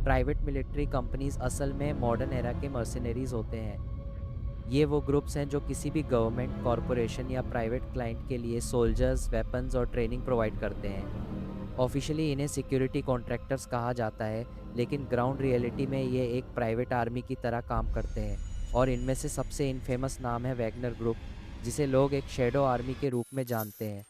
Private military companies असल में modern era के मर्सिनरीज होते हैं। ये वो ग्रुप्स हैं जो किसी भी गवर्नमेंट, कॉरपोरेशन या प्राइवेट क्लाइंट के लिए सोल्जर्स, वेपन्स और ट्रेनिंग प्रोवाइड करते हैं। ऑफिशियली इन्हें सिक्योरिटी कॉन्ट्रैक्टर्स कहा जाता है, लेकिन ग्राउंड रियलिटी में ये एक प्राइवेट आर्मी की तरह काम करते हैं। और इनमें से सबसे इनफेमस नाम है वैगनर ग्रुप, जिसे लोग एक शेडो आर्मी के रूप में जानते हैं।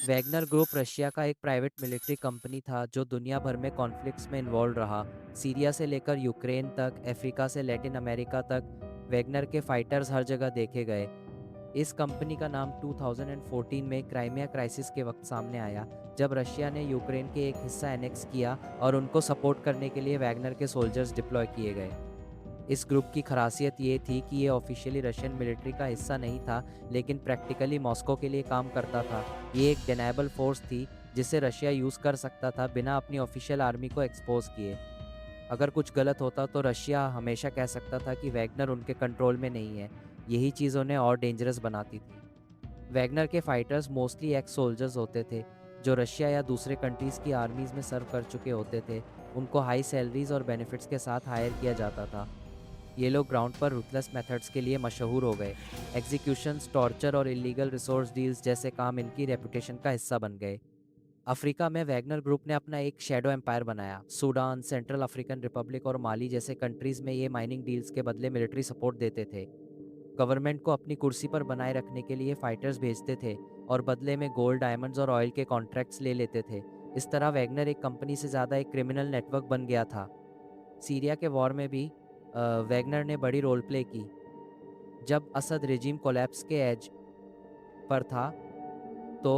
वैगनर ग्रुप रशिया का एक प्राइवेट मिलिट्री कंपनी था जो दुनिया भर में कॉन्फ्लिक्ट्स में इन्वॉल्व रहा। सीरिया से लेकर यूक्रेन तक, अफ्रीका से लैटिन अमेरिका तक वैगनर के फाइटर्स हर जगह देखे गए। इस कंपनी का नाम 2014 में क्राइमिया क्राइसिस के वक्त सामने आया, जब रशिया ने यूक्रेन के एक हिस्सा एनेक्स किया और उनको सपोर्ट करने के लिए वैगनर के सोल्जर्स डिप्लॉय किए गए। इस ग्रुप की खासियत ये थी कि ये ऑफिशियली रशियन मिलिट्री का हिस्सा नहीं था, लेकिन प्रैक्टिकली मॉस्को के लिए काम करता था। ये एक डेनाएबल फोर्स थी जिसे रशिया यूज़ कर सकता था बिना अपनी ऑफिशियल आर्मी को एक्सपोज किए। अगर कुछ गलत होता तो रशिया हमेशा कह सकता था कि वैगनर उनके कंट्रोल में नहीं है। यही चीज़ उन्हें और डेंजरस बनाती थी। वैगनर के फाइटर्स मोस्टली एक्स सोल्जर्स होते थे, जो रशिया या दूसरे कंट्रीज़ की आर्मीज़ में सर्व कर चुके होते थे। उनको हाई सैलरीज और बेनिफिट्स के साथ हायर किया जाता था। ये लोग ग्राउंड पर रुथलेस मेथड्स के लिए मशहूर हो गए। एग्जीक्यूशंस, टॉर्चर और इलीगल रिसोर्स डील्स जैसे काम इनकी रेपुटेशन का हिस्सा बन गए। अफ्रीका में वैगनर ग्रुप ने अपना एक शैडो एम्पायर बनाया। सूडान, सेंट्रल अफ्रीकन रिपब्लिक और माली जैसे कंट्रीज में ये माइनिंग डील्स के बदले मिलिट्री सपोर्ट देते थे। गवर्नमेंट को अपनी कुर्सी पर बनाए रखने के लिए फाइटर्स भेजते थे और बदले में गोल्ड, डायमंड्स और ऑयल के कॉन्ट्रैक्ट्स ले लेते थे। इस तरह वैगनर एक कंपनी से ज़्यादा एक क्रिमिनल नेटवर्क बन गया था। सीरिया के वॉर में भी वैगनर ने बड़ी रोल प्ले की। जब असद रिजीम कोलैप्स के एज पर था, तो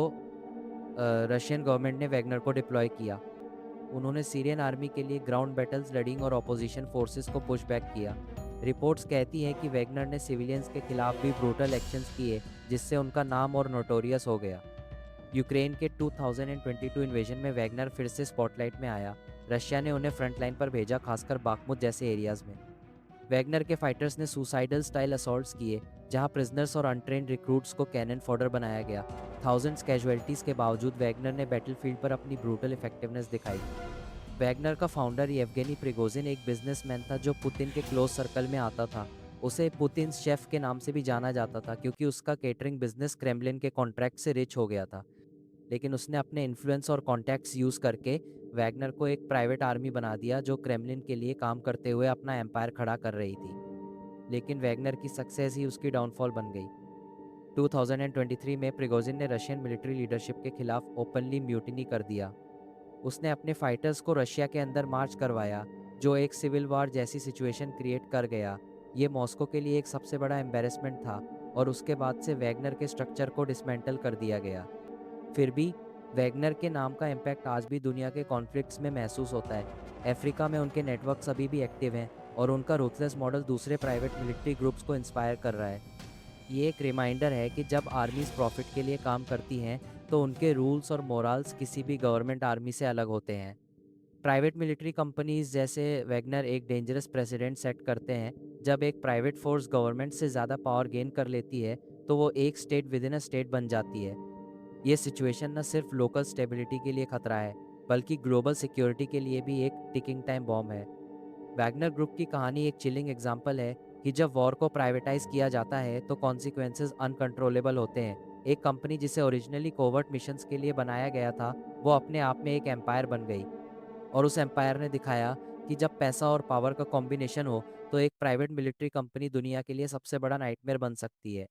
रशियन गवर्नमेंट ने वैगनर को डिप्लॉय किया। उन्होंने सीरियन आर्मी के लिए ग्राउंड बैटल्स लड़ीं और अपोजिशन फोर्सेस को पुश बैक किया। रिपोर्ट्स कहती हैं कि वैगनर ने सिविलियंस के खिलाफ भी ब्रूटल एक्शंस किए, जिससे उनका नाम और नोटोरियस हो गया। यूक्रेन के 2022 इन्वेजन में वैगनर फिर से स्पॉटलाइट में आया। रशिया ने उन्हें फ्रंट लाइन पर भेजा, खासकर बाखमुत जैसे एरियाज में। वैगनर के फाइटर्स ने सुसाइडल स्टाइल असॉल्ट्स किए, जहां प्रिजनर्स और अनट्रेन्ड रिक्रूट्स को कैनन फॉडर बनाया गया। थाउजेंड्स कैजुअलिटीज़ के बावजूद वैगनर ने बैटलफील्ड पर अपनी ब्रूटल इफेक्टिवनेस दिखाई। वैगनर का फाउंडर येवगेनी प्रिगोजिन एक बिजनेसमैन था जो पुतिन के क्लोज सर्कल में आता था। उसे पुतिन शेफ के नाम से भी जाना जाता था, क्योंकि उसका केटरिंग बिजनेस क्रेमलिन के कॉन्ट्रैक्ट से रिच हो गया था। लेकिन उसने अपने इन्फ्लुएंस और कॉन्टैक्ट्स यूज़ करके वैगनर को एक प्राइवेट आर्मी बना दिया जो क्रेमलिन के लिए काम करते हुए अपना एम्पायर खड़ा कर रही थी। लेकिन वैगनर की सक्सेस ही उसकी डाउनफॉल बन गई। 2023 में प्रिगोजिन ने रशियन मिलिट्री लीडरशिप के खिलाफ ओपनली म्यूटिनी कर दिया। उसने अपने फाइटर्स को रशिया के अंदर मार्च करवाया, जो एक सिविल वॉर जैसी सिचुएशन क्रिएट कर गया। ये मॉस्को के लिए एक सबसे बड़ा एम्बेरसमेंट था, और उसके बाद से वैगनर के स्ट्रक्चर को डिसमेंटल कर दिया गया। फिर भी वैगनर के नाम का इम्पैक्ट आज भी दुनिया के कॉन्फ्लिक्ट्स में महसूस होता है। अफ्रीका में उनके नेटवर्क्स अभी भी एक्टिव हैं, और उनका रूथलेस मॉडल दूसरे प्राइवेट मिलिट्री ग्रुप्स को इंस्पायर कर रहा है। ये एक रिमाइंडर है कि जब आर्मीज प्रॉफिट के लिए काम करती हैं, तो उनके रूल्स और मोरल्स किसी भी गवर्नमेंट आर्मी से अलग होते हैं। प्राइवेट मिलिट्री कंपनीज जैसे वैगनर एक डेंजरस प्रेसिडेंट सेट करते हैं। जब एक प्राइवेट फोर्स गवर्नमेंट से ज़्यादा पावर गेन कर लेती है, तो वो एक state with in a state बन जाती है। ये सिचुएशन न सिर्फ लोकल स्टेबिलिटी के लिए खतरा है, बल्कि ग्लोबल सिक्योरिटी के लिए भी एक टिकिंग टाइम बॉम्ब है। वैगनर ग्रुप की कहानी एक चिलिंग एग्जाम्पल है कि जब वॉर को प्राइवेटाइज किया जाता है तो कॉन्सिक्वेंसेस अनकंट्रोलेबल होते हैं। एक कंपनी जिसे ओरिजिनली कोवर्ट मिशंस के लिए बनाया गया था, वो अपने आप में एक एम्पायर बन गई। और उस एम्पायर ने दिखाया कि जब पैसा और पावर का कॉम्बिनेशन हो, तो एक प्राइवेट मिलिट्री कंपनी दुनिया के लिए सबसे बड़ा नाइटमेयर बन सकती है।